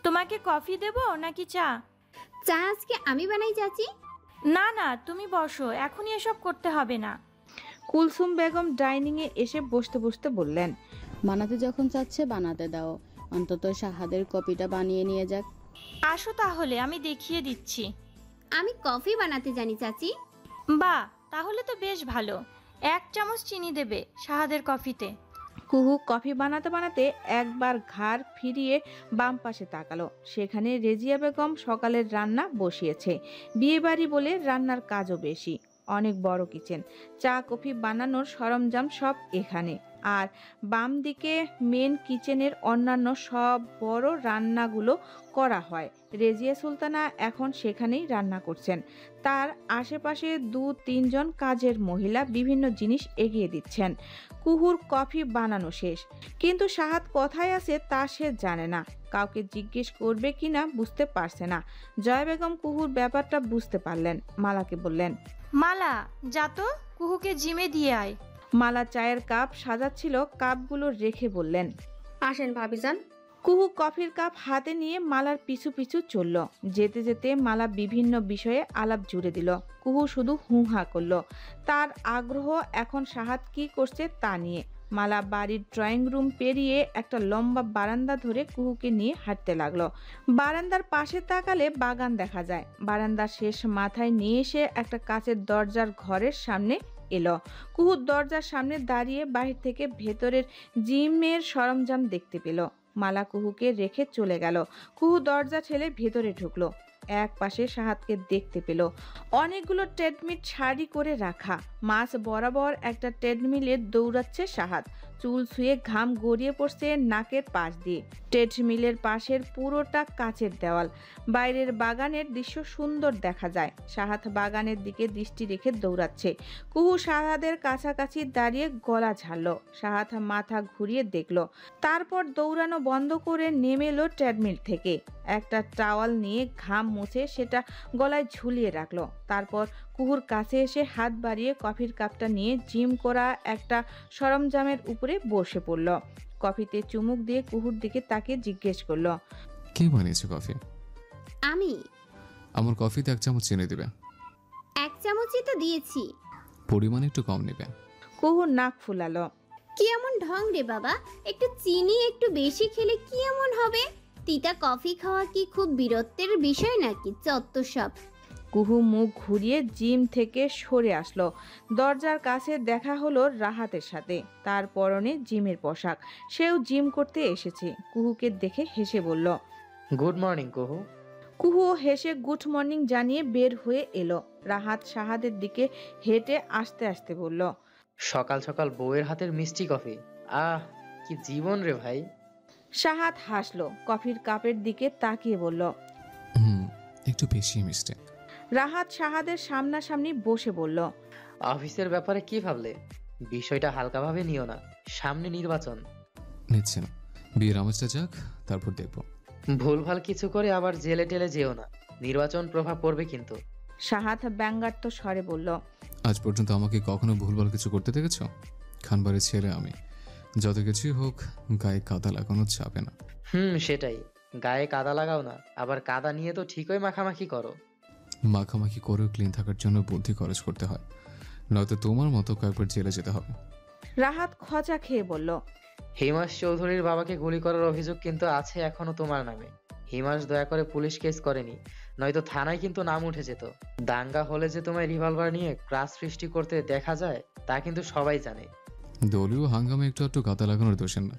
তোমাকে কফি দেবো নাকি চা? চা আজকে আমি বানাই চাচি। না না, তুমি বসো, এখনই এসব করতে হবে না। কুলসুম বেগম ডাইনিংয়ে এসে বসতে বসতে বললেন, বানাতে যখন চাচ্ছে বানাতে দাও, অন্তত শাহাদের কপিটা বানিয়ে নিয়ে যাক। আসো তাহলে, আমি দেখিয়ে দিচ্ছি। আমি কফি বানাতে জানি চাচি। বাহ, তাহলে তো বেশ ভালো। 1 চামচ চিনি দেবে শাহাদের কফিতে। কুহু কফি বানাতে বানাতে একবার ঘাড় ফিরিয়ে বাম পাশে তাকালো। সেখানে রেজিয়া বেগম সকালের রান্না বসিয়েছে। বিয়ে বাড়ি বলে রান্নার কাজও বেশি, অনেক বড় কিচেন, চা কফি বানানোর সরঞ্জাম সব এখানে। আর বাম দিকে মেন কিচেনের অন্যান্য সব বড় রান্নাগুলো করা হয়। রেজিয়া সুলতানা এখন সেখানেই রান্না করছেন। তার আশেপাশে 2-3 জন কাজের মহিলা বিভিন্ন জিনিস এগিয়ে দিচ্ছেন। কুহুর কফি বানানো শেষ, কিন্তু শাহাদ কোথায় আছে তা সে জানে না। কাউকে জিজ্ঞেস করবে কিনা বুঝতে পারছে না। জয়া বেগম কুহুর ব্যাপারটা বুঝতে পারলেন। মালাকে বললেন, মালা, যা তো কুহুকে জিমে দিয়ে আয়। মালা চায়ের কাপ সাজাচ্ছিল, কাপগুলো রেখে বললেন, আসেন ভাবিজান। কুহু কফির কাপ হাতে নিয়ে মালার পিছু পিছু চলল। যেতে যেতে মালা বিভিন্ন বিষয়ে আলাপ জুড়ে দিল। কুহু শুধু হু হা করল। তার আগ্রহ এখন শাহাদ কি করছে তা নিয়ে। মালা বাড়ির ড্রয়িং রুম পেরিয়ে একটা লম্বা বারান্দা ধরে কুহুকে নিয়ে হাঁটতে লাগলো। বারান্দার পাশে তাকালে বাগান দেখা যায়। বারান্দার শেষ মাথায় নিয়ে এসে একটা কাচের দরজার ঘরের সামনে এলো। কুহু দরজার সামনে দাঁড়িয়ে বাহির থেকে ভেতরের জিমের সরঞ্জাম দেখতে পেল। মালা কুহুকে রেখে চলে গেল। কুহু দরজা ঠেলে ভেতরে ঢুকলো। এক পাশে শাহাদকে দেখতে পেল। অনেকগুলো ট্রেডমিল সারি করে রাখা। মাছ বরাবর একটা ট্রেডমিলে দৌড়াচ্ছে শাহাদ। চুল ছুঁয়ে ঘাম গড়িয়ে পড়ছে নাকের পাশ দিয়ে। ট্রেডমিলের পাশের পুরোটা কাচের দেওয়াল। বাইরের বাগানের দৃশ্য সুন্দর দেখা যায়। শাহাদ বাগানের দিকে দৃষ্টি রেখে দৌড়াচ্ছে। কুহু শাহাদের কাছাকাছি দাঁড়িয়ে গলা ঝাড়ল। শাহাদ মাথা ঘুরিয়ে দেখল, তারপর দৌড়ানো বন্ধ করে নেমে এলো ট্রেডমিল থেকে। একটা টাওয়াল নিয়ে ঘাম মুছে সেটা গলায় ঝুলিয়ে রাখলো। তারপর কুহুর কাছে এসে হাত বাড়িয়ে কফির কাপটা নিয়ে জিম করা একটা সরঞ্জামের উপরে বসে পড়ল। কফিতে চুমুক দিয়ে কুহুর দিকে তাকিয়ে জিজ্ঞেস করলো, কে বানিয়েছে কফি? আমি। আমার কফিতে 1 চামচ চিনি দিবে। 1 চামচই তো দিয়েছি। পরিমাণ একটু কম নেবে। কুহু নাক ফুলালো। কি এমন ঢং রে বাবা, একটু চিনি একটু বেশি খেলে কি এমন হবে? তিতা কফি খাওয়া কি খুব বিরক্তের বিষয় নাকি? চত্ব সব। কুহু মুখ ঘুরিয়ে জিম থেকে সরে আসলো। দরজার কাছে দেখা হলো রাহাতের সাথে। তার পরনে জিমের পোশাক, সেও জিম করতে এসেছে। কুহুকে দেখে হেসে বলল, গুড মর্নিং কুহু। কুহু হেসে গুড মর্নিং জানিয়ে বের হয়ে এলো। রাহাত শাহাদের দিকে হেঁটে আসতে আসতে বলল, সকাল সকাল বউয়ের হাতের মিষ্টি কফি, আহ কি জীবন রে ভাই। শাহাদ হাসলো, কফির কাপের দিকে তাকিয়ে বলল, একটু বেশি মিষ্টি। রাহাত শাহাদের সামনাসামনি বসে বলল, অফিসের ব্যাপারে কি ভাবলে? বিষয়টা হালকাভাবে নিও না, সামনে নির্বাচন। নিচ্ছে না, বিয়ের আমেজটা যাক, তারপর দেখবো। ভুলভাল কিছু করে আবার জেলে টেলে যেও না, নির্বাচন প্রভাব পড়বে কিন্তু। শাহাদ ব্যঙ্গাত্ম স্বরে বলল, আজ পর্যন্ত আমাকে কখনো ভুলভাল কিছু করতে দেখেছ? খানবাড়ির ছেলে আমি, যত কিছুই হোক গায়ে কাদা লাগানো যাবে না। সেটাই, গায়ে কাদা লাগাও না, আবার কাদা নিয়ে তো ঠিকই মাখামাখি করো। মাখামাখি করেও ক্লিন থাকার জন্য বুদ্ধি খরচ করতে হয়, নয়তো তোমার মতো কয়েকবার জেলে যেতে হবে। রাহাত খচা খেয়ে বলল, হিমাস চৌধুরীর বাবাকে গুলি করার অভিযোগ কিন্তু আছে এখনো তোমার নামে। হিমাস দয়া করে পুলিশ কেস করেনি, নয়তো থানায় কিন্তু নাম উঠে যেত। দাঙ্গা হলে যে তোমায় রিভলভার নিয়ে ক্রাস সৃষ্টি করতে দেখা যায় তা কিন্তু সবাই জানে। দলীয় হাঙ্গামে একটু একটু কাদা লাগানোর দোষের না।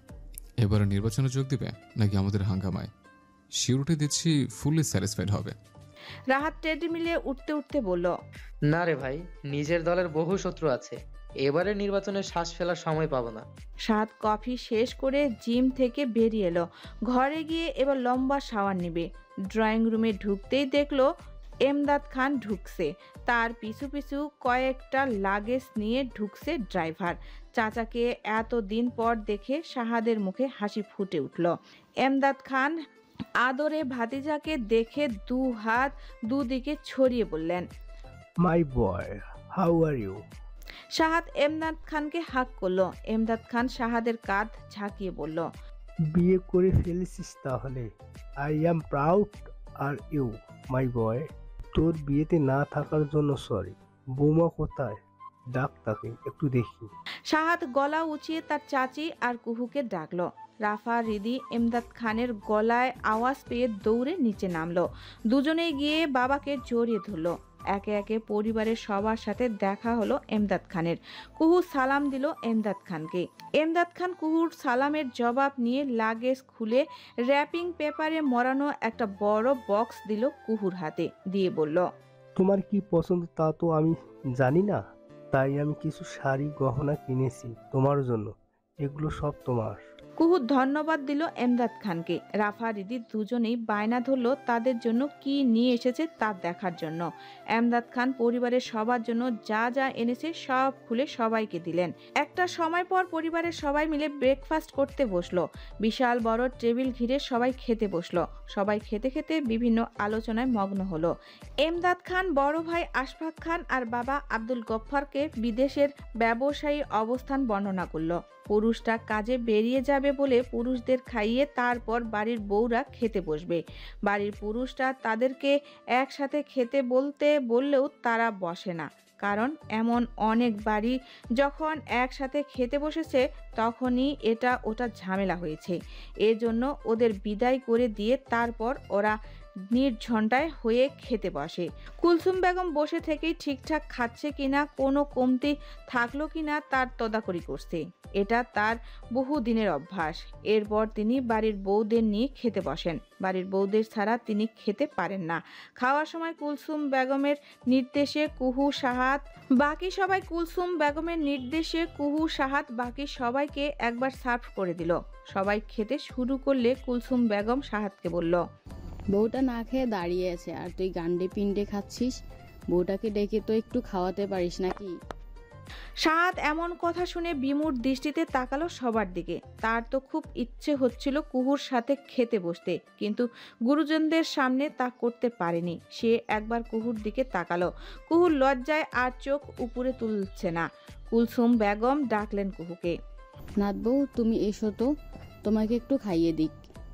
এবারে নির্বাচনে যোগ দিবে নাকি আমাদের হাঙ্গামায়? শিউরিটি দিচ্ছি ফুললি স্যাটিসফাইড হবে। রাহাত ট্রেডমিলে উঠতে উঠতে বলল, না রে ভাই, নিজের দলের বহু শত্রু আছে, এবারে নির্বাচনে শ্বাস ফেলার সময় পাবো না। শাহাদ কফি শেষ করে জিম থেকে বেরিয়ে এলো। ঘরে গিয়ে এবার লম্বা শাওয়ার নিবে। ড্রয়িং রুমে ঢুকতেই দেখলো এমদাদ খান ঢুকছে। তার পিছু পিছু কয়েকটা লাগেজ নিয়ে ঢুকছে ড্রাইভার। চাচাকে এতদিন পর দেখে শাহাদের মুখে হাসি ফুটে উঠল। এমদাদ খান আদরে ভাতিজাকে দেখে দু হাত দুদিকে ছড়িয়ে বললেন, মাই বয়, হাউ আর ইউ? শাহাদ এমদাদ খানকে হাক করলো। এমদাদ খান শাহাদের কাঁধ ঝাঁকিয়ে বলল, বিয়ে করে ফেলেছিস তাহলে? I am proud are you my boy. তোর বিয়েতে না থাকার জন্য সরি। বৌমা কোথায়? ডাক তাকে, একটু দেখি। শাহাদ গলা উঁচিয়ে তার চাচি আর কুহুকে ডাকলো। রাফা রিদি এমদাদ খানের গলায় আওয়াজ পেয়ে দৌড়ে নিচে নামলো। দুজনেই গিয়ে বাবাকে জড়িয়ে ধরলো। একে একে পরিবারের সবার সাথে দেখা হলো এমদাদ খানের। কুহু সালাম দিল এমদাদ খানকে। এমদাদ খান কুহুর সালামের জবাব নিয়ে লাগেজ খুলে র্যাপিং পেপারে মোড়ানো একটা বড় বক্স দিল কুহুর হাতে, দিয়ে বলল, তোমার কি পছন্দ তা তো আমি জানি না, তাই আমি কিছু শাড়ি গহনা কিনেছি তোমার জন্য। এগুলো সব তোমার। কুহু ধন্যবাদ দিল এমদাদ খানকে। রাফা রিদি দুজনেই বায়না ধরলো তাদের জন্য কি নিয়ে এসেছে তা দেখার জন্য। এমদাদ খান পরিবারের সবার জন্য যা যা এনেছে সব খুলে সবাইকে দিলেন। একটা সময় পর পরিবারের সবাই মিলে ব্রেকফাস্ট করতে বসলো। বিশাল বড় টেবিল ঘিরে সবাই খেতে বসলো। সবাই খেতে খেতে বিভিন্ন আলোচনায় মগ্ন হলো। এমদাদ খান বড় ভাই আশফাক খান আর বাবা আব্দুল গফফারকে বিদেশের ব্যবসায়ী অবস্থান বর্ণনা করলো। পুরুষটা কাজে বেরিয়ে যাবে বলে পুরুষদের খাইয়ে তারপর বাড়ির বউরা খেতে বসবে। বাড়ির পুরুষরা তাদেরকে একসাথে খেতে বললেও তারা বসে না, কারণ এমন অনেক বাড়ি যখন একসাথে খেতে বসেছে তখনই এটা ওটা ঝামেলা হয়েছে। এজন্য ওদের বিদায় করে দিয়ে তারপর ওরা নির্ঝঞ্ঝায় হয়ে খেতে বসে। কুলসুম বেগম বসে থেকেই ঠিকঠাক খাচ্ছে কিনা, কোনো কমতি থাকলো কিনা তার তদাকরি করছে। এটা তার বহু দিনের অভ্যাস। এরপর তিনি বাড়ির বউদের নিয়ে খেতে বসেন। বাড়ির বউদের ছাড়া তিনি খেতে পারেন না। খাওয়ার সময় কুলসুম বেগমের নির্দেশে কুহু সাহাদ বাকি সবাইকে একবার সার্ভ করে দিল। সবাই খেতে শুরু করলে কুলসুম বেগম সাহাদকে বলল, বউটা না খেয়ে দাঁড়িয়ে আছে আর তুই গান্ডে পিন্ডে খাচ্ছিস। বউটাকে ডেকে তো একটু খাওয়াতে পারিস নাকি? সাহাদ এমন কথা শুনে বিমূঢ় দৃষ্টিতে তাকালো সবার দিকে। তার তো খুব ইচ্ছে হচ্ছিল কুহুর সাথে খেতে বসতে, কিন্তু গুরুজনদের সামনে তা করতে পারেনি। সে একবার কুহুর দিকে তাকালো। কুহুর লজ্জায় আর চোখ উপরে তুলছে না। কুলসুম বেগম ডাকলেন কুহুকে, নাত বউ তুমি এসো তো, তোমাকে একটু খাইয়ে দিক।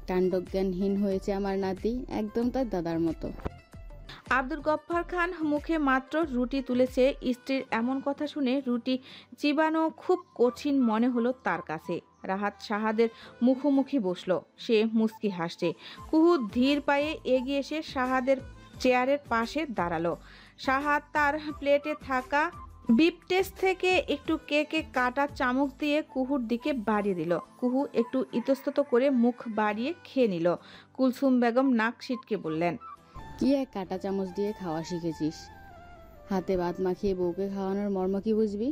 কাণ্ডজ্ঞানহীন হয়েছে আমার নাতি, একদম তার দাদার মতো। আব্দুল গফফার খান মুখে মাত্র রুটি তুলেছে। স্ত্রীর এমন কথা শুনে রুটি চিবানো খুব কঠিন মনে হলো তার কাছে। রাহাত শাহাদের মুখোমুখি বসলো। সে মুচকি হাসছে। কুহু ধীর পায়ে এগিয়ে এসে শাহাদের চেয়ারের পাশে দাঁড়ালো। শাহাদ তার প্লেটে থাকা বিপ টেস্ট থেকে একটু কেকে কাটা চামচ দিয়ে কুহুর দিকে বাড়িয়ে দিল। কুহু একটু ইতস্তত করে মুখ বাড়িয়ে খেয়ে নিল। কুলসুম বেগম নাক সিটকে বললেন, কি এক কাটা চামচ দিয়ে খাওয়া শিখেছিস? হাতে ভাত মাখিয়ে বউকে খাওয়ানোর মর্ম কি বুঝবি?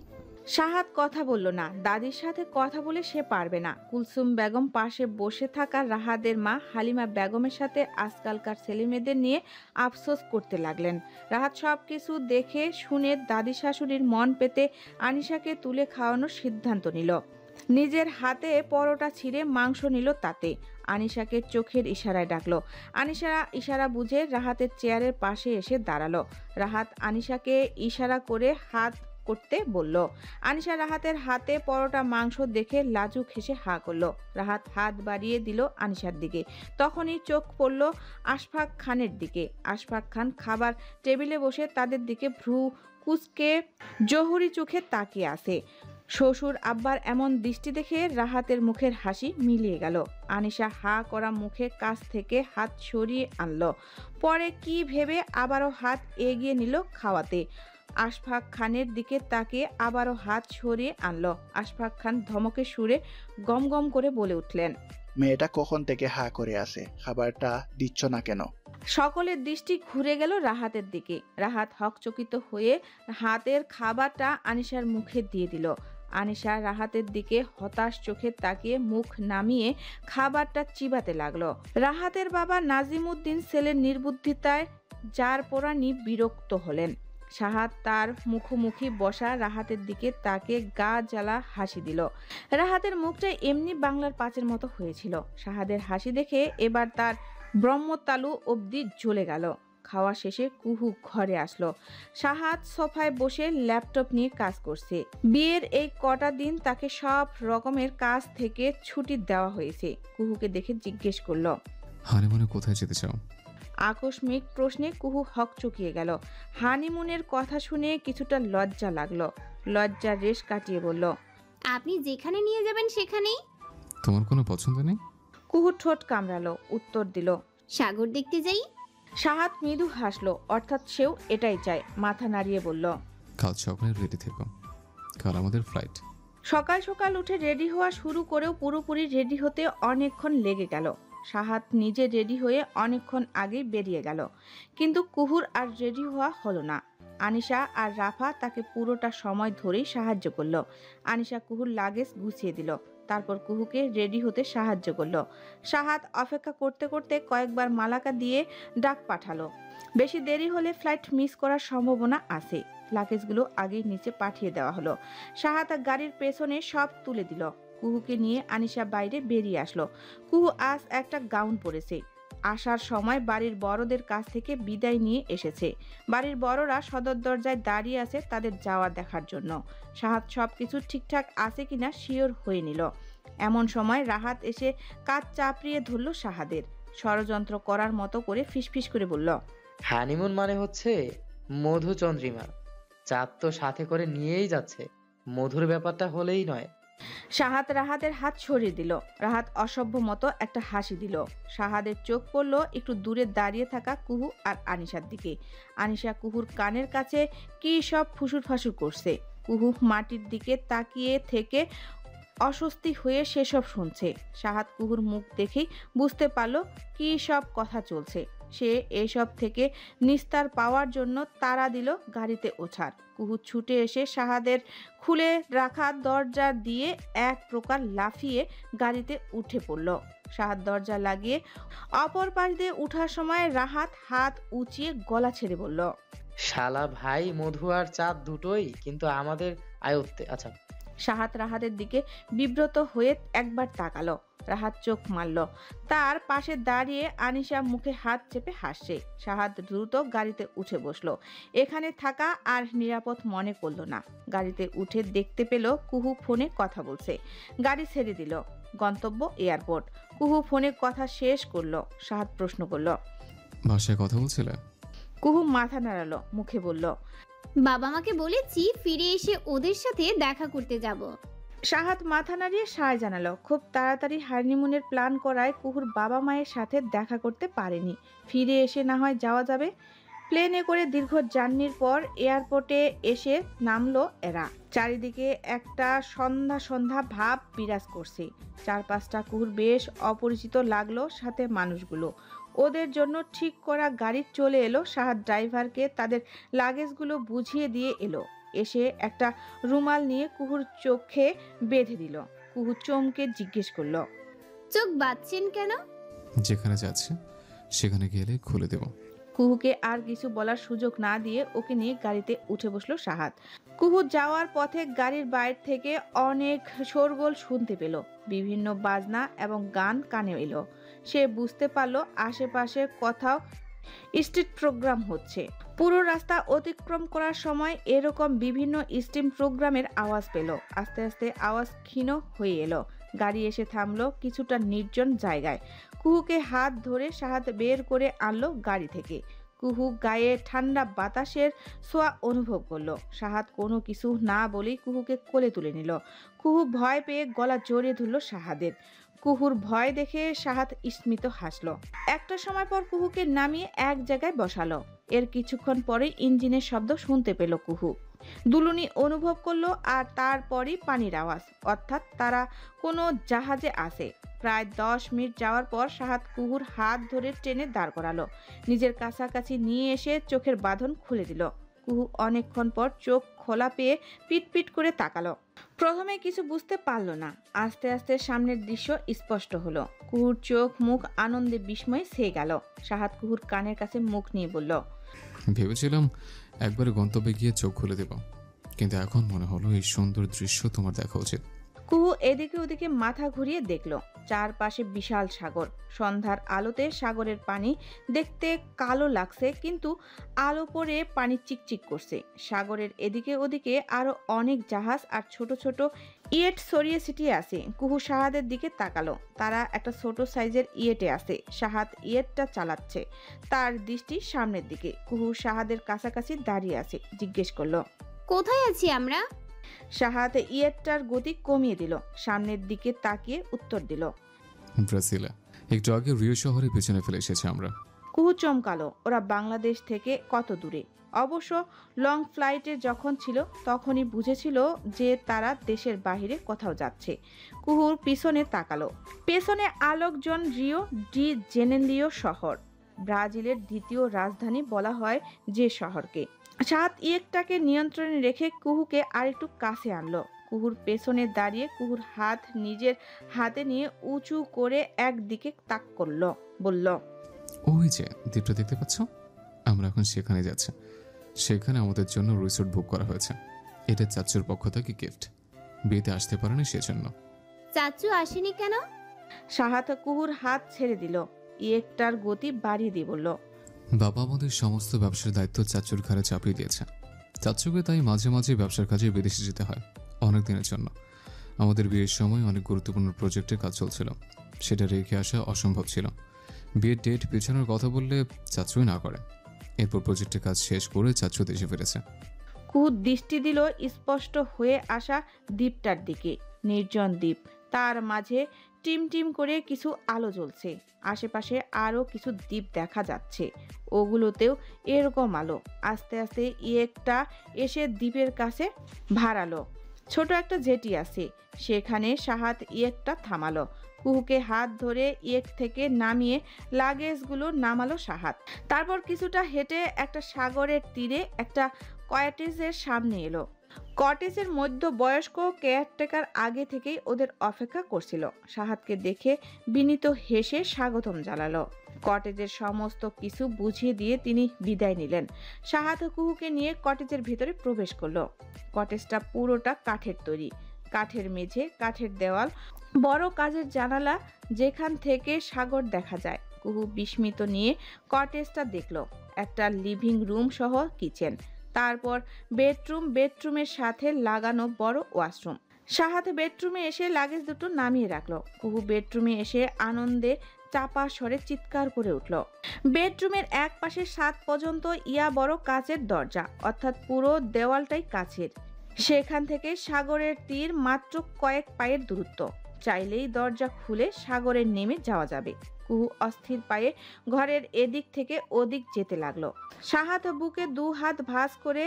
শাহাদ কথা বলল না। দাদির সাথে কথা বলে সে পারবে না। কুলসুম বেগম পাশে বসে থাকা রাহাদের মা হালিমা বেগমের সাথে আজকালকার ছেলেমেয়েদের নিয়ে আফসোস করতে লাগলেন। রাহাত সব কিছু দেখে শুনে দাদি শাশুড়ির মন পেতে আনিশাকে তুলে খাওয়ানোর সিদ্ধান্ত নিল। নিজের হাতে পরোটা ছিঁড়ে মাংস নিল তাতে। আনিশাকে চোখের ইশারায় ডাকলো। আনিশা ইশারা বুঝে রাহাতের চেয়ারের পাশে এসে দাঁড়ালো। রাহাত আনিশাকে ইশারা করে হাত করতে বলল। আনিশা রাহাতের হাতে পরোটা মাংস দেখে লাজুক হেসে হা করলো। রাহাত হাত বাড়িয়ে দিল আনিশার দিকে। তখনই চোখ পড়ল আশফাক খানের দিকে। আশফাক খান খাবার টেবিলে বসে তাদের দিকে ভ্রু কুঁচকে জহুরি চোখে তাকিয়ে আছে। শ্বশুর আব্বার এমন দৃষ্টি দেখে রাহাতের মুখের হাসি মিলিয়ে গেল। আনিশা হা করা মুখে কাছ থেকে হাত সরিয়ে আনলো। পরে কি ভেবে আবারও হাত এগিয়ে নিল খাওয়াতে। আশফাক খানের দিকে তাকিয়ে আবারও হাত সরিয়ে আনলো। আশফাক খান ধমকে সুরে গম গম করে বলে উঠলেন, মেয়েটা কখন থেকে হা করে আছে, খাবারটা দিচ্ছ না কেন? সকলের দৃষ্টি ঘুরে গেল রাহাতের দিকে। রাহাত হকচকিত হয়ে হাতের খাবারটা আনিশার মুখে দিয়ে দিল। আনিশা রাহাতের দিকে হতাশ চোখে তাকিয়ে মুখ নামিয়ে খাবারটা চিবাতে লাগলো। রাহাতের বাবা নাজিমুদ্দিন ছেলের নির্বুদ্ধিতায় যার পরানি বিরক্ত হলেন। সাহাদ তার মুখোমুখি বসা রাহাতের দিকে তাকে গা জ্বালা হাসি দিল। রাহাতের মুখটা এমনি বাংলার পাঁচের মতো হয়েছিল। সাহাদের হাসি দেখে এবার তার ব্রহ্মতালু অবধি জ্বলে গেল। খাওয়া শেষে কুহু ঘরে আসলো। সাহাদ সোফায় বসে ল্যাপটপ নিয়ে কাজ করছে। বিয়ের এই কটা দিন তাকে সব রকমের কাজ থেকে ছুটি দেওয়া হয়েছে। কুহুকে দেখে জিজ্ঞেস করলো, হানিমুনে কোথায় যেতে চাও? আকস্মিক প্রশ্নে কুহু হকচকিয়ে গেল। হানিমুনের কথা শুনে কিছুটা লজ্জা লাগলো। লজ্জার রেশ কাটিয়ে বলল, আপনি যেখানে নিয়ে যাবেন সেখানেই। তোমার কোনো পছন্দ নেই? কুহু ঠোঁট কামড়ালো, উত্তর দিল, সাগর দেখতে যাই। সাহাদ মৃদু হাসলো, অর্থাৎ সেও এটাই চায়। মাথা নাড়িয়ে বলল, কাল সকালে রেডি থেকো, কাল আমাদের ফ্লাইট। সকাল সকাল উঠে রেডি হওয়া শুরু করেও পুরোপুরি রেডি হতে অনেকক্ষণ লেগে গেল। সাহাদ নিজে রেডি হয়ে অনেকক্ষণ আগেই বেরিয়ে গেল, কিন্তু কুহুর আর রেডি হওয়া হলো না। আনিশা আর রাফা তাকে পুরোটা সময় ধরেই সাহায্য করলো। আনিশা কুহুর লাগেজ গুছিয়ে দিল, তারপর কুহুকে রেডি হতে সাহায্য করলো। সাহাদ অপেক্ষা করতে করতে কয়েকবার মালাকা দিয়ে ডাক পাঠালো। বেশি দেরি হলে ফ্লাইট মিস করার সম্ভাবনা আছে। লাগেজগুলো আগেই নিচে পাঠিয়ে দেওয়া হলো। সাহাদ গাড়ির পেছনে সব তুলে দিল। কুহুকে নিয়ে আনিশা বাইরে বেরিয়ে আসলো। কুহু আজ একটা গাউন পরেছে। আসার সময় বাড়ির বড়দের কাছ থেকে বিদায় নিয়ে এসেছে। বাড়ির বড়রা সদর দরজায় দাঁড়িয়ে আছে তাদের যাওয়া দেখার জন্য। সাহাদ সবকিছু ঠিকঠাক আছে কিনা শিওর হয়ে নিল। এমন সময় রাহাত এসে কাজ চাপড়িয়ে ধরল সাহাদের। ষড়যন্ত্র করার মতো করে ফিসফিস করে বলল, হানিমুন মানে হচ্ছে মধুচন্দ্রিমা। চাঁদ তো সাথে করে নিয়েই যাচ্ছে, মধুর ব্যাপারটা হলেই নয়। সাহাদ রাহাতের হাত সরিয়ে দিল। রাহাত অসভ্য মতো একটা হাসি দিল। সাহাদের চোখ পড়ল একটু দূরে দাঁড়িয়ে থাকা কুহু আর আনিশার দিকে। আনিশা কুহুর কানের কাছে কি সব ফুসুর ফাসুর করছে। কুহু মাটির দিকে তাকিয়ে থেকে অস্বস্তি হয়ে সেসব শুনছে। সাহাদ কুহুর মুখ দেখেই বুঝতে পারল কি সব কথা চলছে। সে এসব থেকে নিস্তার পাওয়ার জন্য তাড়া দিল গাড়িতে ওঠার। কুহু ছুটে এসে সাহাদের খুলে রাখা দরজা দিয়ে এক প্রকার লাফিয়ে গাড়িতে উঠে পড়ল। সাহাদ দরজা লাগিয়ে অপর পাশ দিয়ে উঠার সময় রাহাত হাত উঁচিয়ে গলা ছেড়ে বলল, শালা ভাই, মধু আর চাঁদ দুটোই কিন্তু আমাদের আয়ত্তে। আচ্ছা। সাহাদ রাহাতের দিকে বিব্রত হয়ে একবার তাকালো। রাহাত চোখ মারল। তার পাশে দাঁড়িয়ে আনিশা মুখে হাত চেপে হাসছে। সাহাদ দ্রুত গাড়িতে উঠে বসলো। এখানে থাকা আর নিরাপদ মনে করলো না। গাড়িতে উঠে দেখতে পেল কুহু ফোনে কথা বলছে। গাড়ি ছেড়ে দিল। গন্তব্য এয়ারপোর্ট। কুহু ফোনে কথা শেষ করলো। সাহাদ প্রশ্ন করলো, ভাষায় কথা বলছিলে? কুহু মাথা নাড়ালো, মুখে বলল, বাবা মাকে বলেছি ফিরে এসে ওদের সাথে দেখা করতে যাব। সাহাদ মাথা নাড়িয়ে সায় জানালো। খুব তাড়াতাড়ি হানিমুনের প্ল্যান করায় কুহুর বাবা মায়ের সাথে দেখা করতে পারেনি। ফিরে এসে না হয় যাওয়া যাবে। প্লেনে করে দীর্ঘ জার্নির পর এয়ারপোর্টে এসে নামলো এরা। চারিদিকে একটা সন্ধ্যা সন্ধ্যা ভাব বিরাজ করছে। চারপাশটা কুহুর বেশ অপরিচিত লাগলো। সাথে মানুষগুলো। ওদের জন্য ঠিক করা গাড়ি চলে এলো। সাহাদ ড্রাইভারকে তাদের লাগেজগুলো বুঝিয়ে দিয়ে এলো। এসে একটা রুমাল নিয়ে কুহুর চোখে বেঁধে দিল। কুহু চমকে জিজ্ঞেস করলো, চোখ বাঁধছেন কেন? যেখানে যাচ্ছে সেখানে গেলে খুলে দেব। কুহুকে আর কিছু বলার সুযোগ না দিয়ে ওকে নিয়ে গাড়িতে উঠে বসলো সাহাদ। কুহু যাওয়ার পথে গাড়ির বাইরে থেকে অনেক শোরগোল শুনতে পেল। বিভিন্ন বাজনা এবং গান কানে এলো। সে বুঝতে পারলো আশেপাশে কোথাও স্ট্রিট প্রোগ্রাম হচ্ছে। পুরো রাস্তা অতিক্রম করার সময় এরকম বিভিন্ন স্ট্রিম প্রোগ্রামের আওয়াজ পেল। আস্তে আস্তে আওয়াজ ক্ষীণ হয়ে এলো। গাড়ি এসে থামলো কিছুটা নির্জন জায়গায়। কুহুকে হাত ধরে সাহাদ বের করে আনলো গাড়ি থেকে। কুহু গায়ে ঠান্ডা বাতাসের ছোঁয়া অনুভব করলো। সাহাদ কোনো কিছু না বলেই কুহুকে কোলে তুলে নিল। কুহু ভয় পেয়ে গলা জড়িয়ে ধরল সাহাদের। কুহুর ভয় দেখে সাহাদ স্মিত হাসলো। একটা সময় পর কুহুকে নামিয়ে এক জায়গায় বসালো। এর কিছুক্ষণ পরে ইঞ্জিনের শব্দ শুনতে পেল কুহু। দুলুনি অনুভব করলো আর তারপরই পানির আওয়াজ, অর্থাৎ তারা কোনো জাহাজে আছে। প্রায় 10 মিনিট যাওয়ার পর সাহাদ কুহুর হাত ধরে ট্রেনে দাঁড় করালো। নিজের কাছাকাছি নিয়ে এসে চোখের বাঁধন খুলে দিল। কুহু অনেকক্ষণ পর চোখ খোলা পেয়ে পিটপিট করে তাকালো। প্রথমে কিছু বুঝতে পারলো না, আস্তে আস্তে সামনের দৃশ্য স্পষ্ট হলো। কুহুর চোখ মুখ আনন্দে বিস্ময়ে ছেয়ে গেল। সাহাদ কুহুর কানের কাছে মুখ নিয়ে বলল, ভেবেছিলাম একবারে গন্তব্যে গিয়ে চোখ খুলে দেব, কিন্তু এখন মনে হলো এই সুন্দর দৃশ্য তোমার দেখা উচিত। কুহু এদিকে ওদিকে মাথা ঘুরিয়ে দেখলো, চারপাশে বিশাল সাগর। সন্ধ্যার আলোতে সাগরের পানি দেখতে কালো লাগছে, কিন্তু আলো পড়ে পানি চিকচিক করছে। সাগরের এদিকে ওদিকে আরো অনেক জাহাজ আর ছোট ছোট ইয়েট ছড়িয়ে ছিটিয়ে আছে। কুহু সাহাদের দিকে তাকালো, তারা একটা ছোট সাইজের ইয়েটে আছে। সাহাদ ইয়েটটা চালাচ্ছে, তার দৃষ্টি সামনের দিকে। কুহু সাহাদের কাছাকাছি দাঁড়িয়ে আছে, জিজ্ঞেস করলো, কোথায় আছি আমরা? সাহাদ ইয়েটটার গতি কমিয়ে দিল, সামনের দিকে তাকিয়ে উত্তর দিল, ব্রাজিলে। একটু আগে রিও শহরে পেছনে ফেলে এসেছি আমরা। কুহু চমকালো, ওরা বাংলাদেশ থেকে কত দূরে। অবশ্য লং ফ্লাইটে যখন ছিল তখনই বুঝেছিল যে তারা দেশের বাইরে কোথাও যাচ্ছে। কুহুর পিছনে তাকালো, পেছনে আলোকজন রিও ডি জেনেলিও শহর, ব্রাজিলের দ্বিতীয় রাজধানী বলা হয় যে শহরকে। সাত ইয়েকটাকে নিয়ন্ত্রণে রেখে কুহুকে আরেকটু কাছে আনলো। কুহুর পেছনে দাঁড়িয়ে কুহুর হাত নিজের হাতে নিয়ে উঁচু করে একদিকে তাক করলো, বলল, ওই যে দ্বীপটা দেখতে পাচ্ছ, আমরা এখন সেখানে যাচ্ছি। সেখানে আমাদের জন্য রিসোর্ট বুক করা হয়েছে। এটা চাচুর পক্ষ থেকে গিফট, বিয়েতে আসতে পারেনি সেজন্য। চাচু আসেনি কেন? সাহাত কুহুর হাত ছেড়ে দিল, ইয়েকটার গতি বাড়িয়ে দিয়ে বলল, বাবা আমাদের সমস্ত ব্যবসার দায়িত্ব চাচুর ঘাড়ে চাপিয়ে দিয়েছে। চাচুকে তাই মাঝে মাঝে ব্যবসার কাজে বিদেশে যেতে হয় অনেক দিনের জন্য। আমাদের বিয়ের সময় অনেক গুরুত্বপূর্ণ প্রজেক্টের কাজ চলছিল, সেটা রেখে আসা অসম্ভব ছিল। বিয়ের ডেট পেছানোর কথা বললে চাচুই না করে। এরপর প্রজেক্টের কাজ শেষ করে চাচু দেশে ফিরেছে। কুহু দৃষ্টি দিল স্পষ্ট হয়ে আসা দ্বীপটার দিকে। নির্জন দ্বীপ, তার মাঝে টিম করে কিছু আলো জ্বলছে। আশেপাশে আরো কিছু দ্বীপ দেখা যাচ্ছে, ওগুলোতেও এরকম আলো। আস্তে আস্তে ইয়েকটা এসে দ্বীপের কাছে ভাড়ালো। ছোট একটা জেটি আছে, সেখানে সাহাত ইয়েকটা থামালো। কুহুকে হাত ধরে ইয়েক থেকে নামিয়ে লাগেজগুলো নামালো সাহাত। তারপর কিছুটা হেঁটে একটা সাগরের তীরে একটা কটেজের সামনে এলো। কটেজের মধ্য বয়স্ক কেয়ারটেকার আগে থেকেই ওদের অপেক্ষা করছিল। সাহাদকে দেখে বিনীত হেসে স্বাগতম জানালো। কটেজের সমস্ত কিছু বুঝিয়ে দিয়ে তিনি বিদায় নিলেন। সাহাদ কুহুকে নিয়ে কটেজের ভিতরে প্রবেশ করলো। কটেজটা পুরোটা কাঠের তৈরি, কাঠের মেঝে, কাঠের দেওয়াল, বড় কাজের জানালা যেখান থেকে সাগর দেখা যায়। কুহু বিস্মিত নিয়ে কটেজটা দেখলো, একটা লিভিং রুম সহ কিচেন, তারপর বেডরুমের সাথে লাগানো বড় ওয়াশরুম। সাহাদ বেডরুমে এসে লাগেজ দুটো নামিয়ে রাখলো। কুহু বেডরুমে এসে আনন্দে চাপা স্বরে চিৎকার করে উঠল। বেডরুমের এক পাশে 7 পর্যন্ত ইয়া বড় কাচের দরজা, অর্থাৎ পুরো দেওয়ালটাই কাচের। সেখান থেকে সাগরের তীর মাত্র কয়েক পায়ের দূরত্ব, চাইলেই দরজা খুলে সাগরে নেমে যাওয়া যাবে। কুহু অস্থির পায়ে ঘরের এদিক থেকে ওদিক যেতে লাগলো। সাহাদ বুকে 2 হাত ভাঁজ করে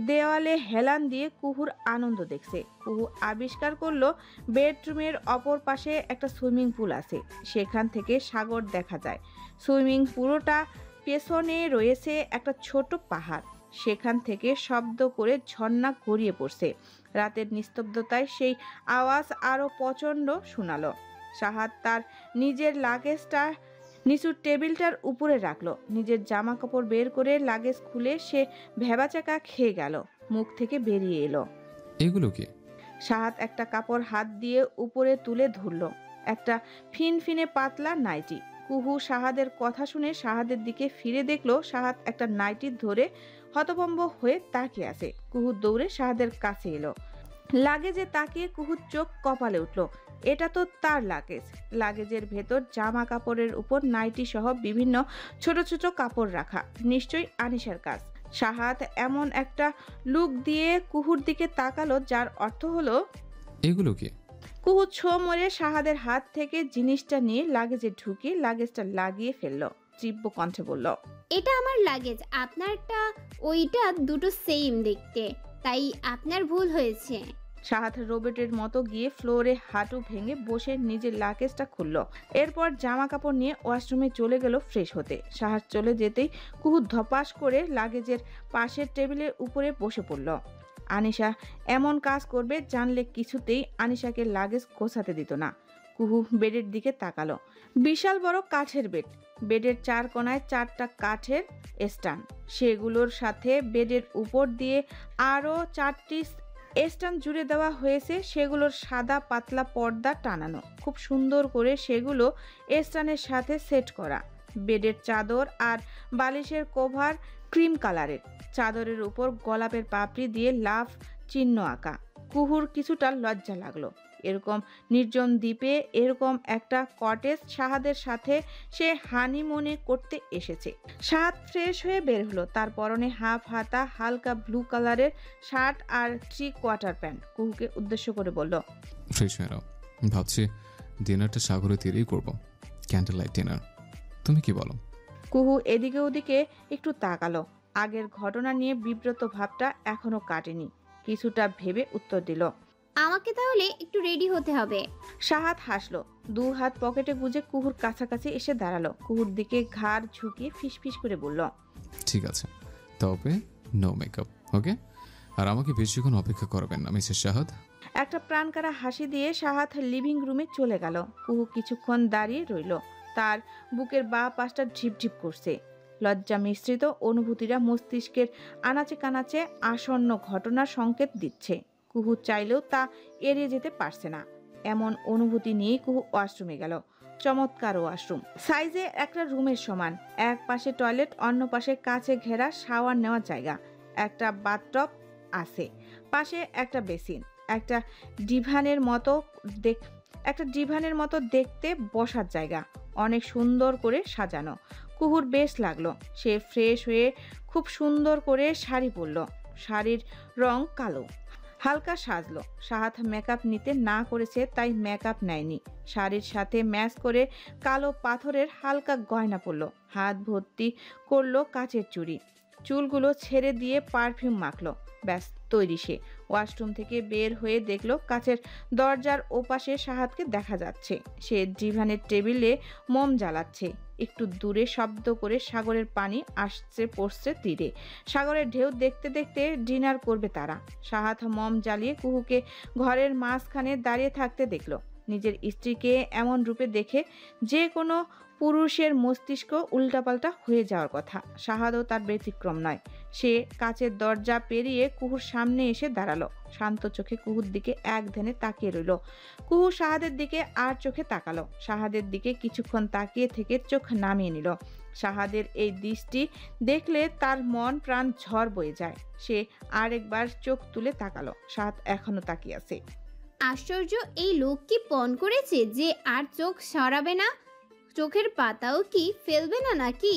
দেওয়ালে হেলান দিয়ে কুহুর আনন্দ দেখছে। কুহু আবিষ্কার করলো বেডরুমের অপর পাশে একটা সুইমিং পুল আছে, সেখান থেকে সাগর দেখা যায়। সুইমিং পুলটা পেছনে রয়েছে একটা ছোট পাহাড়, সেখান থেকে শব্দ করে ঝর্ণা গড়িয়ে পড়ছে। রাতের নিস্তব্ধতায় সেই আওয়াজ আরো প্রচন্ড শোনালো। সাহাদ তার নিজের লাগেজটা নিচু টেবিলটার উপরে রাখলো। নিজের জামা কাপড় বের করে লাগেজ খুলে সে ভেবাচাকা খেয়ে গেল, মুখ থেকে বেরিয়ে এলো। এগুলো কি? সাহাদ একটা কাপড় হাত দিয়ে উপরে তুলে ধরলো, একটা ফিনফিনে পাতলা নাইটি। কুহু সাহাদের কথা শুনে সাহাদের দিকে ফিরে দেখলো সাহাদ একটা নাইটি ধরে হতভম্ব হয়ে তাকিয়ে আছে। কুহু দৌড়ে সাহাদের কাছে এলো। লাগেজে তাকিয়ে কুহুর চোখ কপালে উঠল। এটা তো তার লাগেজ। লাগেজের ভেতর জামা কাপড়ের উপর নাইটি সহ বিভিন্ন ছোট ছোট কাপড় রাখা, নিশ্চয়ই আনিশার কাজ। সাহাদ এমন একটা লুক দিয়ে কুহুর দিকে তাকালো যার অর্থ হলো, এগুলো কি? কুহু ছো মরে সাহাদের হাত থেকে জিনিসটা নিয়ে লাগেজে ঢুকিয়ে লাগেজটা লাগিয়ে ফেললো। তীব্র কণ্ঠে বলল, এটা আমার লাগেজ, আপনারটা ওইটা দুটো সেম দেখতে, তাই আপনার ভুল হয়েছে। সাহাদ রোবটের মতো গিয়ে ফ্লোরে হাঁটু ভেঙে বসে নিজের লাগেজটা খুলল। এরপর জামা কাপড় নিয়ে ওয়াশরুমে চলে গেল ফ্রেশ হতে। সাহাদ চলে যেতেই কুহু ধপাস করে লাগেজের পাশের টেবিলের উপরে বসে পড়ল। আনিশা এমন কাজ করবে জানলে কিছুতেই আনিশাকে লাগেজ গোছাতে দিত না। কুহু বেডের দিকে তাকালো। বিশাল বড় কাঠের বেড। বেডের চার কোণায় 4টা কাঠের স্ট্যান্ড, সেগুলোর সাথে বেডের উপর দিয়ে আরও 4টি স্ট্যান্ড জুড়ে দেওয়া হয়েছে। সেগুলোর সাদা পাতলা পর্দা টানানো, খুব সুন্দর করে সেগুলো স্ট্যান্ডের সাথে সেট করা। বেডের চাদর আর বালিশের কভার ক্রিম কালারের। চাদরের উপর গোলাপের পাপড়ি দিয়ে লাভ চিহ্ন আঁকা। কুহুর কিছুটা লজ্জা লাগলো। এরকম নির্জন দ্বীপে এরকম একটা কটেজ সাহাদের সাথে সে হানিমুনে করতে এসেছে। সাহাদ ফ্রেশ হয়ে বের হলো। তার পরনে হাফ হাতা হালকা ব্লু কালারের শার্ট আর 3/4 প্যান্ট। কুহুকে উদ্দেশ্য করে বলল, ফ্রেশ হয়ে নাও। ভাবছি ডিনারটা সাগরের তীরেই করবো, ক্যান্ডেল লাইট ডিনার। তুমি কি বলো? কুহু এদিকে ওদিকে একটু তাকালো। আগের ঘটনা নিয়ে বিব্রত ভাবটা এখনো কাটেনি। কিছুটা ভেবে উত্তর দিল, আমাকে তাহলে একটু রেডি হতে হবে। সাহাদ হাসলো। 2 হাত পকেটে গুজে কুহুর কাছাকাছি এসে দাঁড়ালো। কুহুর দিকে ঘাড় ঝুঁকিয়ে ফিসফিস করে বলল, ঠিক আছে, তবে নো মেকআপ, ওকে? আর আমাকে বেশিক্ষণ অপেক্ষা করবেন না মিসেস সাহাদ। একটা প্রাণকারা হাসি দিয়ে সাহাদ লিভিং রুমে চলে গেল। কুহু কিছুক্ষণ দাঁড়িয়ে রইল। তার বুকের বাঁ পাশটা ঢিপঢিপ করছে। লজ্জা মিশ্রিত অনুভূতিরা মস্তিষ্কের আনাচে কানাচে আসন্ন ঘটনার সংকেত দিচ্ছে। কুহু চাইলেও তা এড়িয়ে যেতে পারছে না। এমন অনুভূতি নিয়েই কুহু ওয়াশরুমে গেল। চমৎকার ওয়াশরুম, সাইজে একটা রুমের সমান। এক পাশে টয়লেট, অন্য পাশে কাচে ঘেরা শাওয়ার নেওয়ার জায়গা। একটা বাথটব আছে, পাশে একটা বেসিন, একটা ডিভানের মতো দেখতে বসার জায়গা। অনেক সুন্দর করে সাজানো। কুহুর বেশ লাগলো। সে ফ্রেশ হয়ে খুব সুন্দর করে শাড়ি পরল। শাড়ির রং কালো। হালকা সাজলো। সাহাদ মেকআপ নিতে না করেছে তাই মেকআপ নেয়নি। শাড়ির সাথে ম্যাচ করে কালো পাথরের হালকা গয়না পরলো। হাত ভর্তি করলো কাচের চুড়ি। চুলগুলো ছেড়ে দিয়ে পারফিউম মাখলো। ব্যাস তৈরি সে। ওয়াশরুম থেকে বের হয়ে দেখলো কাচের দরজার ওপাশে সাহাদকে দেখা যাচ্ছে। সে ডিভানের টেবিলে মোম জ্বালাচ্ছে। একটু দূরে শব্দ করে সাগরের পানি আসছে পড়ছে তীরে। সাগরের ঢেউ দেখতে দেখতে ডিনার করবে তারা। সাহাদ মোম জ্বালিয়ে কুহুকে ঘরের মাঝখানে দাঁড়িয়ে থাকতে দেখলো। নিজের স্ত্রীকে এমন রূপে দেখে যে কোনো পুরুষের মস্তিষ্ক উল্টাপাল্টা হয়ে যাওয়ার কথা। সাহাদও তার ব্যতিক্রম নয়। সে কাচের দরজা পেরিয়ে কুহুর সামনে এসে দাঁড়ালো। শান্ত চোখে কুহুর দিকে এক ধ্যানে তাকিয়ে রইল। কুহু সাহাদের দিকে আর চোখে তাকালো। সাহাদের দিকে কিছুক্ষণ তাকিয়ে থেকে চোখ নামিয়ে নিল। সাহাদের এই দৃষ্টি দেখলে তার মন প্রাণ ঝড় বয়ে যায়। সে আরেকবার চোখ তুলে তাকালো। সাহাদ এখনো তাকিয়ে আছে। আশ্চর্য, এই লোক কি পণ করেছে যে আর চোখ সরাবে না? চোখের পাতাও কি ফেলবে না নাকি?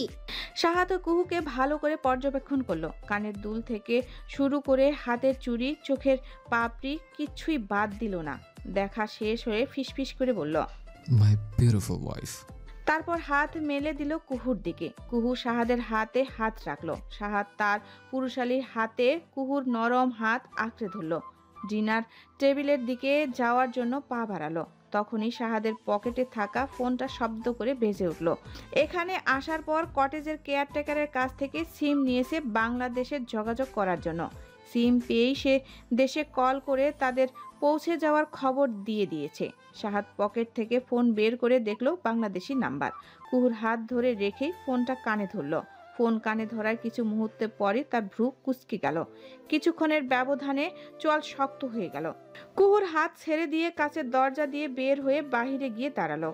সাহাদ কুহুকে ভালো করে পর্যবেক্ষণ করলো। কানের দুল থেকে শুরু করে হাতের চুড়ি, চোখের পাপড়ি কিচ্ছুই বাদ দিল না। দেখা শেষ হয়ে ফিসফিস করে বলল, মাই বিউটিফুল ওয়াইফ। তারপর হাত মেলে দিল কুহুর দিকে। কুহু সাহাদের হাতে হাত রাখলো। সাহাদ তার পুরুষালী হাতে কুহুর নরম হাত আঁকড়ে ধরল। ডিনার টেবিলের দিকে যাওয়ার জন্য পা বাড়ালো। তখনই সাহাদের পকেটে থাকা ফোনটা শব্দ করে বেজে উঠল। এখানে আসার পর কটেজের কেয়ারটেকারের কাছ থেকে সিম নিয়েছে বাংলাদেশে যোগাযোগ করার জন্য। সিম পেয়েই সে দেশে কল করে তাদের পৌঁছে যাওয়ার খবর দিয়ে দিয়েছে। সাহাদ পকেট থেকে ফোন বের করে দেখলো বাংলাদেশি নাম্বার। কুহুর হাত ধরে রেখেই ফোনটা কানে ধরল। ফোন কানে ধরার কিছু মুহূর্তে পরে তার ভ্রু কুঁচকে গেল। কিছুক্ষণের ব্যবধানে চোয়াল শক্ত হয়ে গেল। কুহুর হাত ছেড়ে দিয়ে কাচের দরজা দিয়ে বের হয়ে বাহিরে গিয়ে দাঁড়ালো।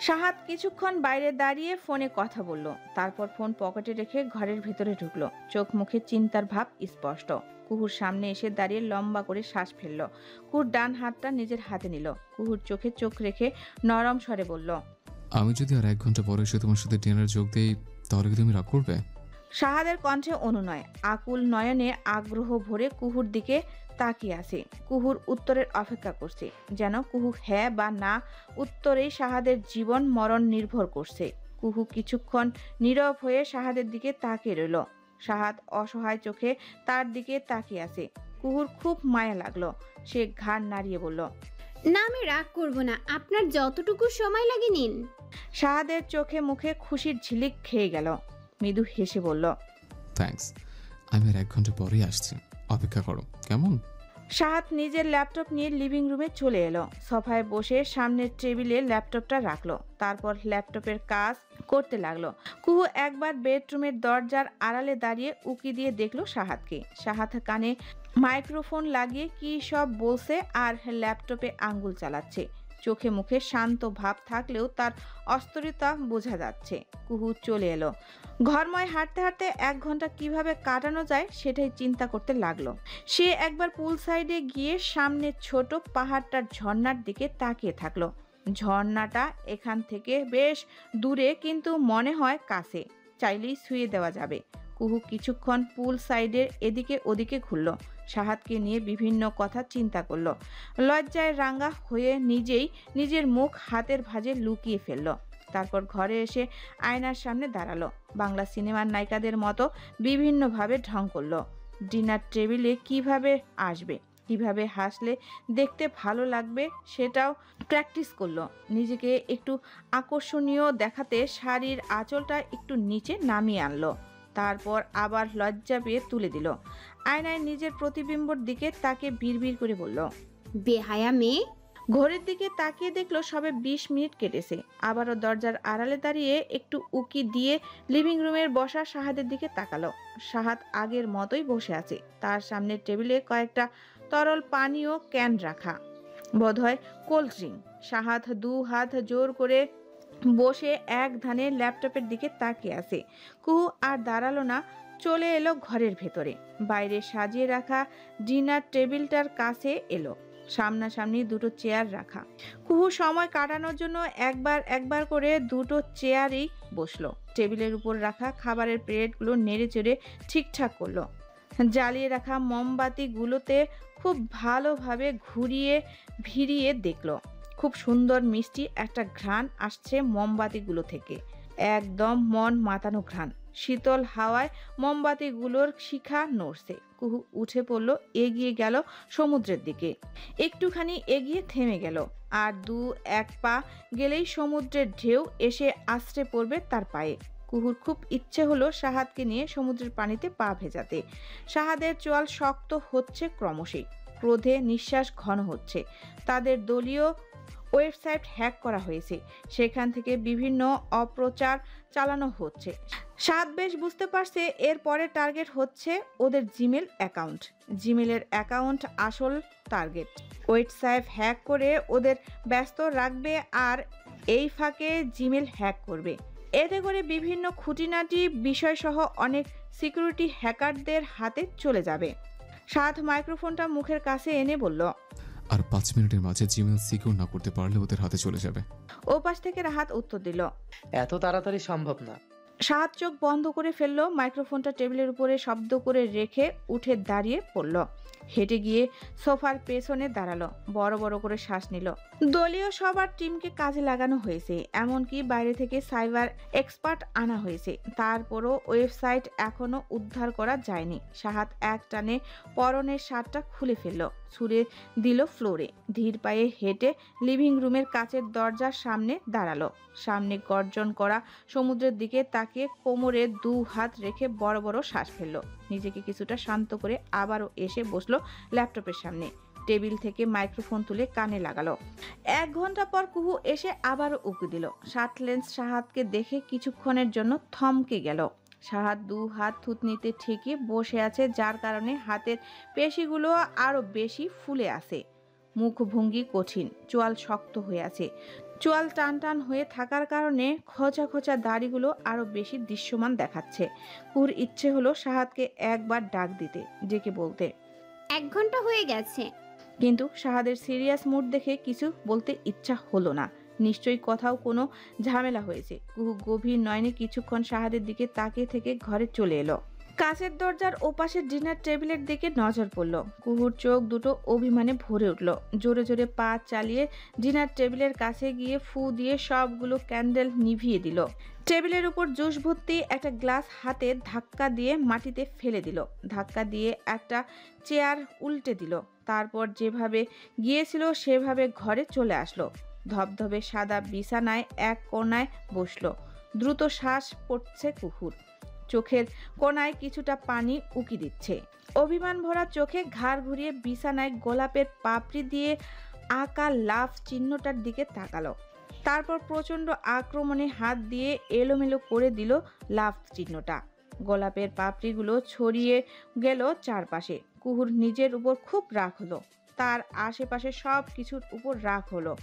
সাহাদ কিছুক্ষণ বাইরে দাঁড়িয়ে ফোনে কথা বলল। তারপর ফোন পকেটে রেখে ঘরের ভেতরে ঢুকলো। চোখ মুখে চিন্তার ভাব স্পষ্ট। কুহুর সামনে এসে দাঁড়িয়ে লম্বা করে শ্বাস ফেলল। কুহুর ডান হাতটা নিজের হাতে নিল। কুহুর চোখে চোখ রেখে নরম স্বরে বলল, আমি যদি আর 1 ঘন্টা পরে এসে তোমার সাথে ডিনারে যোগ দেই তাহলে কি তুমি রাগ করবে? সাহাদের কণ্ঠে অনুনয়, আকুল নয়নে আগ্রহ ভরে কুহুর দিকে তাকিয়ে আছে। কুহুর উত্তরের অপেক্ষা করছে। যেন কুহু হ্যাঁ বা না উত্তরেই সাহাদের জীবন মরণ নির্ভর করছে। কুহু কিছুক্ষণ নীরব হয়ে সাহাদের দিকে তাকিয়ে রইল। সাহাদ অসহায় চোখে তার দিকে তাকিয়ে আছে। কুহুর খুব মায়া লাগলো। সে ঘাড় নাড়িয়ে বলল, না আমি রাগ করব না, আপনার যতটুকু সময় লাগে নিন। শাহাদের চোখে মুখে খুশির ঝিলিক খেয়ে গেল। মৃদু হেসে বলল, থ্যাঙ্কস, আমি আর 1 ঘন্টা পরেই আসছি, অপেক্ষা করো কেমন? শাহাদ নিজের ল্যাপটপ নিয়ে লিভিং রুমে চলে এলো। সোফায় বসে সামনের টেবিলে ল্যাপটপটা রাখলো, তারপর ল্যাপটপের কাজ করতে লাগলো। কুহু একবার বেডরুমের দরজার আড়ালে দাঁড়িয়ে উকি দিয়ে দেখলো শাহাদকে। শাহাদ কানে মাইক্রোফোন লাগিয়ে কি সব বলছে আর ল্যাপটপে আঙ্গুল চালাচ্ছে। চোখে মুখে শান্ত ভাব থাকলেও তার অস্থিরতা বোঝা যাচ্ছে। কুহু চলে এলো। ঘরময় হাঁটতে হাঁটতে 1 ঘন্টা কিভাবে কাটানো যায় সেটাই চিন্তা করতে লাগলো। সে একবার পুল সাইডে গিয়ে সামনে ছোট পাহাড়টার ঝর্ণার দিকে তাকিয়ে থাকলো। ঝর্ণাটা এখান থেকে বেশ দূরে, কিন্তু মনে হয় কাছে, চাইলেই ছুঁয়ে দেওয়া যাবে। কুহু কিছুক্ষণ পুল সাইডের এদিকে ওদিকে ঘুরল। শাহাদকে নিয়ে বিভিন্ন কথা চিন্তা করলো। লজ্জায় রাঙ্গা হয়ে নিজের মুখ হাতের ভাঁজে লুকিয়ে ফেলল। তারপর ঘরে এসে আয়নার সামনে দাঁড়ালো। বাংলা সিনেমার নায়িকাদের মতো বিভিন্নভাবে ঢং করলো। ডিনার টেবিলে কিভাবে আসবে, কিভাবে হাসলে দেখতে ভালো লাগবে সেটাও প্র্যাকটিস করলো। নিজেকে একটু আকর্ষণীয় দেখাতে শাড়ির আঁচলটা একটু নিচে নামিয়ে আনলো, তারপর আবার লজ্জা পেয়ে তুলে দিল। আয়নায় নিজের প্রতিবিম্বর দিকে তাকে বিড়বিড় করে বলল, বেহায়া মেয়ে। ঘড়ির দিকে তাকিয়ে দেখলো সবে 20 মিনিট কেটেছে। আবারও দরজার আড়ালে দাঁড়িয়ে একটু উকি দিয়ে লিভিং রুমের বসা শাহাদের দিকে তাকালো। শাহাদ আগের মতোই বসে আছে। তার সামনের টেবিলে কয়েকটা তরল পানীয় ক্যান রাখা, বোধহয় কোল্ড ড্রিঙ্ক। শাহাদ 2 হাত জোর করে বসে এক ধানে ল্যাপটপের দিকে তাকিয়ে আছে। কুহু আর দাঁড়ালো না, চলে এলো ঘরের ভেতরে। বাইরে সাজিয়ে রাখা ডিনার টেবিলটার কাছে এলো। সামনাসামনি 2টো চেয়ার রাখা। কুহু সময় কাটানোর জন্য একবার করে 2টো চেয়ারেই বসলো। টেবিলের উপর রাখা খাবারের প্লেটগুলো নেড়ে চেড়ে ঠিকঠাক করলো। জ্বালিয়ে রাখা মোমবাতিগুলোতে খুব ভালোভাবে ঘুরিয়ে ভিড়িয়ে দেখলো। খুব সুন্দর মিষ্টি একটা ঘ্রাণ আসছে মোমবাতিগুলো থেকে, একদম মন মাতানো ঘ্রাণ। শীতল হাওয়ায় মোমবাতিগুলোর শিখা নড়ছে। কুহু উঠে পড়ল, এগিয়ে গেল সমুদ্রের দিকে। একটুখানি এগিয়ে থেমে গেল, আর 2-1 পা গেলেই সমুদ্রের ঢেউ এসে আছড়ে পড়বে তার পায়ে। কুহুর খুব ইচ্ছে হলো শাহাদকে নিয়ে সমুদ্রের পানিতে পা ভেজাতে। শাহাদের চোয়াল শক্ত হচ্ছে ক্রমশই, ক্রোধে নিঃশ্বাস ঘন হচ্ছে। তাদের দলীয় ওয়েবসাইট হ্যাক করা হয়েছে, সেখান থেকে বিভিন্ন অপপ্রচার চালানো হচ্ছে। শাহাদ বেশ বুঝতে পারছে এর পরে টার্গেট হচ্ছে ওদের জিমেল অ্যাকাউন্ট। জিমেলের অ্যাকাউন্ট আসল টার্গেট। ওয়েবসাইট হ্যাক করে ওদের ব্যস্ত রাখবে আর এই ফাঁকে জিমেল হ্যাক করবে। এতে করে বিভিন্ন খুঁটিনাটি বিষয়সহ অনেক সিকিউরিটি হ্যাকারদের হাতে চলে যাবে। শাহাদ মাইক্রোফোনটা মুখের কাছে এনে বলল, আর 5 মিনিটের মাঝে জিমেল সিকিউর না করতে পারলে ওদের হাতে চলে যাবে। ওপাশ থেকে রাহাত উত্তর দিল, এত তাড়াতাড়ি সম্ভব না। শাহাদ চোখ বন্ধ করে ফেললো। মাইক্রোফোনটা টেবিলের উপরে শব্দ করে রেখে উঠে দাঁড়িয়ে পড়ল। হেঁটে গিয়ে সোফার পেছনে দাঁড়ালো, বড় বড় করে শ্বাস নিল। দলীয় সবার টিমকে কাজে লাগানো হয়েছে, এমনকি বাইরে থেকে সাইবার এক্সপার্ট আনা হয়েছে। তারপরও ওয়েবসাইট এখনো উদ্ধার করা যায়নি। শাহাদ এক টানে পরনের শার্টটা খুলে ফেললো, ছুঁড়ে দিল ফ্লোরে। ধীর পায়ে হেঁটে লিভিং রুমের কাচের দরজার সামনে দাঁড়ালো। সামনে গর্জন করা সমুদ্রের দিকে তাকিয়ে কোমরে 2 হাত রেখে বড় বড় শ্বাস ফেললো। নিজেকে কিছুটা শান্ত করে আবারও এসে বসলো ল্যাপটপের সামনে। টেবিল থেকে মাইক্রোফোন তুলে কানে লাগালো। 1 ঘন্টা পর কুহু এসে আবারও উকি দিল। শার্টলেন্স শাহাদকে দেখে কিছুক্ষণের জন্য থমকে গেল। শাহাদ 2 হাত থুতনিতে ঠেকিয়ে বসে আছে, যার কারণে হাতের পেশিগুলো আরো বেশি ফুলে আছে। মুখভঙ্গি কঠিন, চোয়াল শক্ত হয়ে আছে। চোয়াল টান টান হয়ে থাকার কারণে খোঁচা খোঁচা দাড়িগুলো আরো বেশি দৃশ্যমান দেখাচ্ছে। কুহুর ইচ্ছে হলো শাহাদকে একবার ডাক দিতে, ডেকে বলতে 1 ঘন্টা হয়ে গেছে। কিন্তু শাহাদের সিরিয়াস মুড দেখে কিছু বলতে ইচ্ছা হলো না। নিশ্চয়ই কোথাও কোনো ঝামেলা হয়েছে। কুহু গভীর নয়নে কিছুক্ষণ শাহাদের দিকে তাকিয়ে থেকে ঘরে চলে এলো। কাছের দরজার ওপাশে ডিনার টেবিলের দিকে নজর পড়ল। কুহুর চোখ দুটো অভিমানে ভরে উঠল। জোরে জোরে পা চালিয়ে ডিনার টেবিলের কাছে গিয়ে ফু দিয়ে সবগুলো ক্যান্ডেল নিভিয়ে দিল। টেবিলের উপর জুস ভর্তি একটা গ্লাস হাতে ধাক্কা দিয়ে মাটিতে ফেলে দিল। ধাক্কা দিয়ে একটা চেয়ার উল্টে দিল। তারপর যেভাবে গিয়েছিল সেভাবে ঘরে চলে আসলো। ধবধবে সাদা বিছানায় এক কোণায় বসলো। দ্রুত শ্বাস পড়ছে কুহুর। চোখের কোণায় কিছুটা পানি উকি দিচ্ছে। অভিমান ভরা চোখে ঘাড় ঘুরিয়ে বিছানায় গোলাপের পাপড়ি দিয়ে আঁকা লাভ চিহ্নটার দিকে তাকালো। তারপর প্রচণ্ড আক্রমণে হাত দিয়ে এলোমেলো করে দিল লাভ চিহ্নটা। গোলাপের পাপড়িগুলো ছড়িয়ে গেল চারপাশে। কুহুর নিজের উপর খুব রাগ হলো। তার আশেপাশে সব কিছুর উপর রাগ হলো।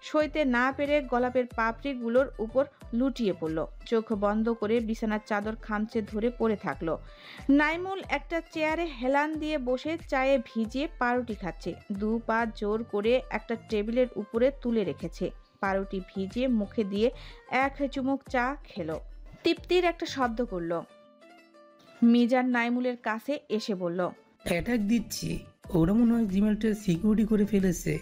সইতে না পেরে গোলাপের পাপড়িগুলোর উপর লুটিয়ে পড়ল। চোখ বন্ধ করে বিছানার চাদর খামচে ধরে পড়ে থাকলো। নাইমুল একটা চেয়ারে হেলান দিয়ে বসে চায়ে ভিজিয়ে পাউরুটি খাচ্ছে। দু পা জোর করে একটা টেবিলের উপরে তুলে রেখেছে। পাউরুটি ভিজিয়ে মুখে দিয়ে এক চুমুক চা খেলো। তৃপ্তির একটা শব্দ করলো। মিজান নাইমুলের কাছে এসে বলল, অ্যাটাক দিচ্ছি, ওরা মনে হয় জিমেলটা সিকিউরিটি করে ফেলেছে।